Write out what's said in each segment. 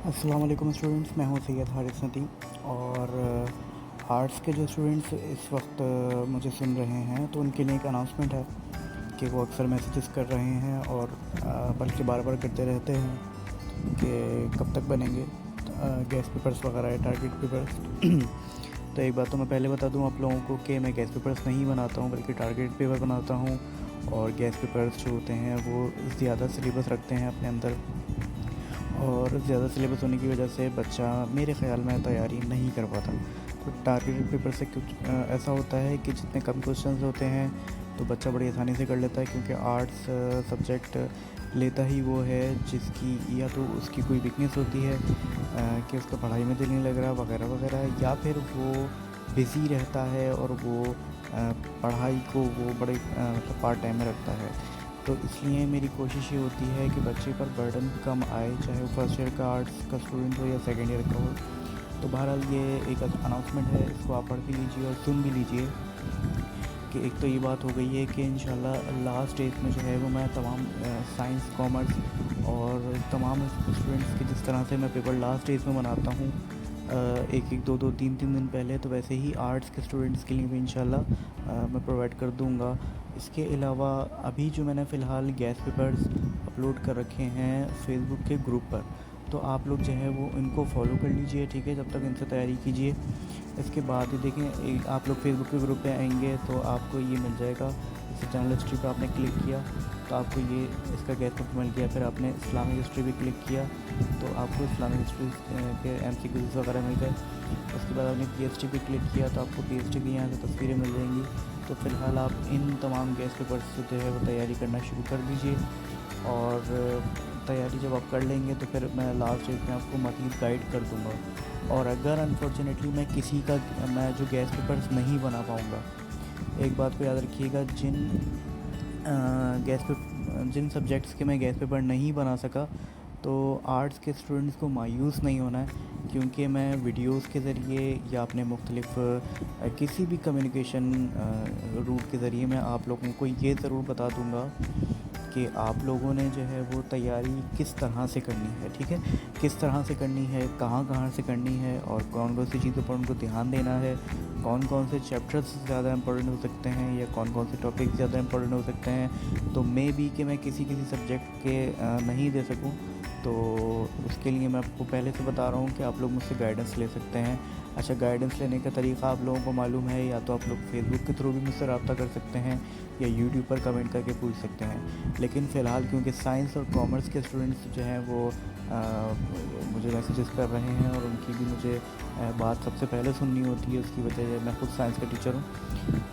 अस्सलाम वालेकुम स्टूडेंट्स, मैं हूं सैयद हारिस नदीम। और आर्ट्स के जो स्टूडेंट्स इस वक्त मुझे सुन रहे हैं तो उनके लिए एक अनाउंसमेंट है कि वो अक्सर मैसेजेस कर रहे हैं और बल्कि बार बार करते रहते हैं कि कब तक बनेंगे गैस पेपर्स वगैरह या टारगेट पेपर्स। तो एक बात तो मैं पहले बता दूं आप लोगों को कि मैं गैस पेपर्स नहीं बनाता हूं बल्कि टारगेट पेपर बनाता हूं। और गैस पेपर्स जो होते हैं वो ज़्यादा सिलेबस रखते हैं अपने अंदर, और ज़्यादा सिलेबस होने की वजह से बच्चा मेरे ख़्याल में तैयारी नहीं कर पाता। तो टारगेटेड पेपर से कुछ ऐसा होता है कि जितने कम क्वेश्चंस होते हैं तो बच्चा बड़ी आसानी से कर लेता है, क्योंकि आर्ट्स सब्जेक्ट लेता ही वो है जिसकी या तो उसकी कोई वीकनेस होती है कि उसका पढ़ाई में दिल नहीं लग रहा वगैरह वगैरह, या फिर वो बिज़ी रहता है और वो पढ़ाई को वो बड़े मतलब पार्ट टाइम में रखता है। तो इसलिए मेरी कोशिश ये होती है कि बच्चे पर बर्डन कम आए, चाहे वो फर्स्ट ईयर का आर्ट्स का स्टूडेंट हो या सेकेंड ईयर का हो। तो बहरहाल ये एक अनाउंसमेंट है, इसको आप पढ़ भी लीजिए और सुन भी लीजिए कि एक तो ये बात हो गई है कि इंशाल्लाह लास्ट स्टेज में जो है वो मैं तमाम साइंस कॉमर्स और तमाम स्टूडेंट्स के जिस तरह से मैं पेपर लास्ट स्टेज में बनाता हूँ एक एक दो दो तीन तीन दिन पहले, तो वैसे ही आर्ट्स के स्टूडेंट्स के लिए भी इंशाल्लाह मैं प्रोवाइड कर दूँगा। इसके अलावा अभी जो मैंने फ़िलहाल गैस पेपर्स अपलोड कर रखे हैं फेसबुक के ग्रुप पर, तो आप लोग जो है वो इनको फॉलो कर लीजिए, ठीक है, जब तक इनसे तैयारी कीजिए। इसके बाद ही देखें आप लोग फेसबुक के ग्रुप पे आएंगे तो आपको ये मिल जाएगा। जैसे जनरल हिस्ट्री पे आपने क्लिक किया तो आपको ये इसका गैस पेपर मिल गया। फिर आपने इस्लामिक हिस्ट्री भी क्लिक किया तो आपको इस्लामिक हिस्ट्री के MCQs वगैरह मिल गए। उसके बाद आपने PhD पे क्लिक किया तो आपको PhD की यहाँ से तस्वीरें मिल जाएंगी। तो फ़िलहाल आप इन तमाम गैस पेपर्स से जो है वो तैयारी करना शुरू कर दीजिए, और तैयारी जब आप कर लेंगे तो फिर मैं लास्ट डेट में आपको मज़ीद गाइड कर दूँगा। और अगर अनफॉर्चुनेटली मैं जो गैस पेपर्स नहीं बना पाऊँगा, एक बात को याद रखिएगा, जिन सब्जेक्ट्स के मैं गैस पेपर नहीं बना सका, तो आर्ट्स के स्टूडेंट्स को मायूस नहीं होना है, क्योंकि मैं वीडियोस के ज़रिए या अपने मुख्तलिफ किसी भी कम्युनिकेशन रूट के ज़रिए मैं आप लोगों को ये ज़रूर बता दूंगा कि आप लोगों ने जो है वो तैयारी किस तरह से करनी है, ठीक है, किस तरह से करनी है, कहाँ कहाँ से करनी है, और कौन कौन सी चीज़ों पर उनको ध्यान देना है, कौन कौन से चैप्टर्स ज़्यादा इंपॉर्टेंट हो सकते हैं या कौन कौन से टॉपिक ज़्यादा इंपॉर्टेंट हो सकते हैं। तो मे बी कि मैं किसी किसी सब्जेक्ट के नहीं दे सकूँ, तो उसके लिए मैं आपको पहले से बता रहा हूँ कि आप लोग मुझसे गाइडेंस ले सकते हैं। अच्छा, गाइडेंस लेने का तरीक़ा आप लोगों को मालूम है, या तो आप लोग फेसबुक के थ्रू भी मुझसे रब्ता कर सकते हैं या यूट्यूब पर कमेंट करके पूछ सकते हैं। लेकिन फ़िलहाल क्योंकि साइंस और कॉमर्स के स्टूडेंट्स जो हैं वो मुझे मैसेजेस कर रहे हैं और उनकी भी मुझे बात सबसे पहले सुननी होती है, उसकी वजह मैं खुद साइंस का टीचर हूँ,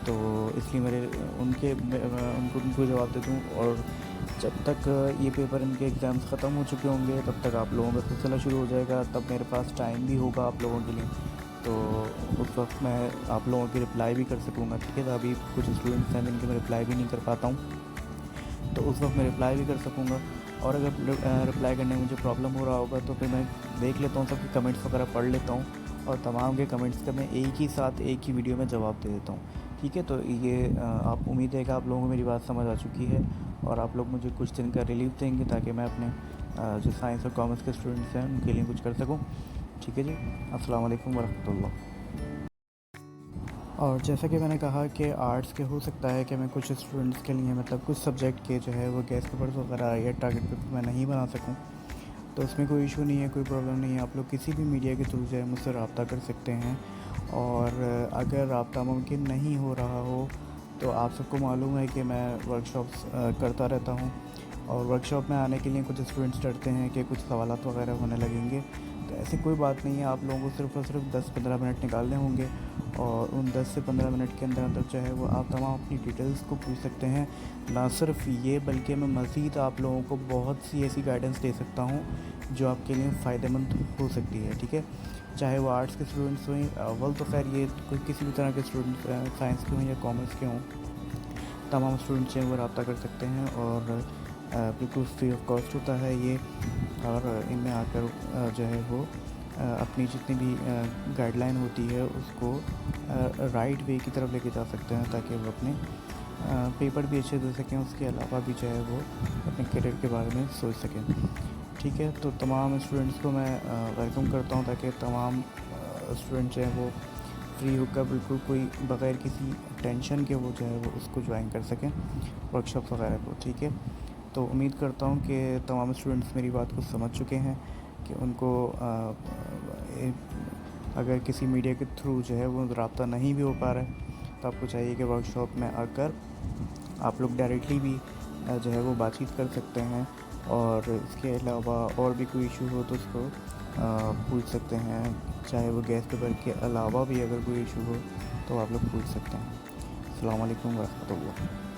तो इसलिए उनको जवाब दे दूँ। और जब तक ये पेपर इनके एग्ज़ाम्स ख़त्म हो चुके होंगे तब तक आप लोगों का सिलसिला शुरू हो जाएगा, तब मेरे पास टाइम भी होगा आप लोगों के लिए, तो उस वक्त मैं आप लोगों की रिप्लाई भी कर सकूँगा, ठीक है। तो अभी कुछ स्टूडेंट्स हैं जिनके मैं रिप्लाई भी नहीं कर पाता हूँ, तो उस वक्त मैं रिप्लाई भी कर सकूँगा। और अगर रिप्लाई करने में मुझे प्रॉब्लम हो रहा होगा तो फिर मैं देख लेता हूँ, सबके कमेंट्स वगैरह पढ़ लेता हूँ और तमाम के कमेंट्स का मैं एक ही साथ एक ही वीडियो में जवाब दे देता हूँ, ठीक है। तो ये आप उम्मीद है कि आप लोगों को मेरी बात समझ आ चुकी है और आप लोग मुझे कुछ दिन का रिलीफ देंगे ताकि मैं अपने जो साइंस और कॉमर्स के स्टूडेंट्स हैं उनके लिए कुछ कर सकूँ, ठीक है जी। अस्सलाम वालेकुम वरहमतुल्लाह। और जैसा कि मैंने कहा कि आर्ट्स के हो सकता है कि मैं कुछ स्टूडेंट्स के लिए मतलब कुछ सब्जेक्ट के जो है वो गैस पेपर्स वगैरह या टारगेट पेपर मैं नहीं बना सकूं, तो उसमें कोई इशू नहीं है, कोई प्रॉब्लम नहीं है। आप लोग किसी भी मीडिया के थ्रू जो है मुझसे रब्ता कर सकते हैं। और अगर रब्ता मुमकिन नहीं हो रहा हो तो आप सबको मालूम है कि मैं वर्कशॉप्स करता रहता हूँ, और वर्कशॉप में आने के लिए कुछ स्टूडेंट्स डरते हैं कि कुछ सवालात वगैरह होने लगेंगे। तो ऐसी कोई बात नहीं है, आप लोगों को सिर्फ़ और सिर्फ 10-15 मिनट निकालने होंगे, और उन 10 से 15 मिनट के अंदर अंदर जो है वो आप तमाम अपनी डिटेल्स को पूछ सकते हैं। ना सिर्फ ये बल्कि मैं मज़ीद आप लोगों को बहुत सी ऐसी गाइडेंस दे सकता हूँ जो आपके लिए फ़ायदेमंद हो सकती है, ठीक है। चाहे वो आर्ट्स के स्टूडेंट्स हों, अव्वल तो खैर ये कोई किसी भी तरह के स्टूडेंट साइंस के हों या कॉमर्स के हों, तमाम स्टूडेंट्स हैं वो रब्ता कर सकते हैं। और बिल्कुल फ्री ऑफ कॉस्ट होता है ये, और इनमें आकर जो है वो अपनी जितनी भी गाइडलाइन होती है उसको राइट वे की तरफ लेके जा सकते हैं ताकि वो अपने पेपर भी अच्छे दे सकें, उसके अलावा भी जो है वो अपने करियर के बारे में सोच सकें, ٹھیک ہے، تو تمام اسٹوڈنٹس کو میں ویلکم کرتا ہوں تاکہ تمام اسٹوڈنٹ جو ہیں وہ فری ہو کر بالکل کوئی بغیر کسی ٹینشن کے وہ جو ہے وہ اس کو جوائن کر سکیں ورک شاپ وغیرہ کو. ٹھیک ہے، تو امید کرتا ہوں کہ تمام اسٹوڈنٹس میری بات کو سمجھ چکے ہیں کہ ان کو اگر کسی میڈیا کے تھرو جو ہے وہ رابطہ نہیں بھی ہو پا رہا ہے تو آپ کو چاہیے کہ ورک شاپ میں آ کر آپ لوگ ڈائریکٹلی بھی جو ہے وہ بات چیت کر سکتے ہیں، اور اس کے علاوہ اور بھی کوئی ایشو ہو تو اس کو پوچھ سکتے ہیں، چاہے وہ گیس پیپر کے علاوہ بھی اگر کوئی ایشو ہو تو آپ لوگ پوچھ سکتے ہیں. السلام علیکم ورحمۃ اللہ.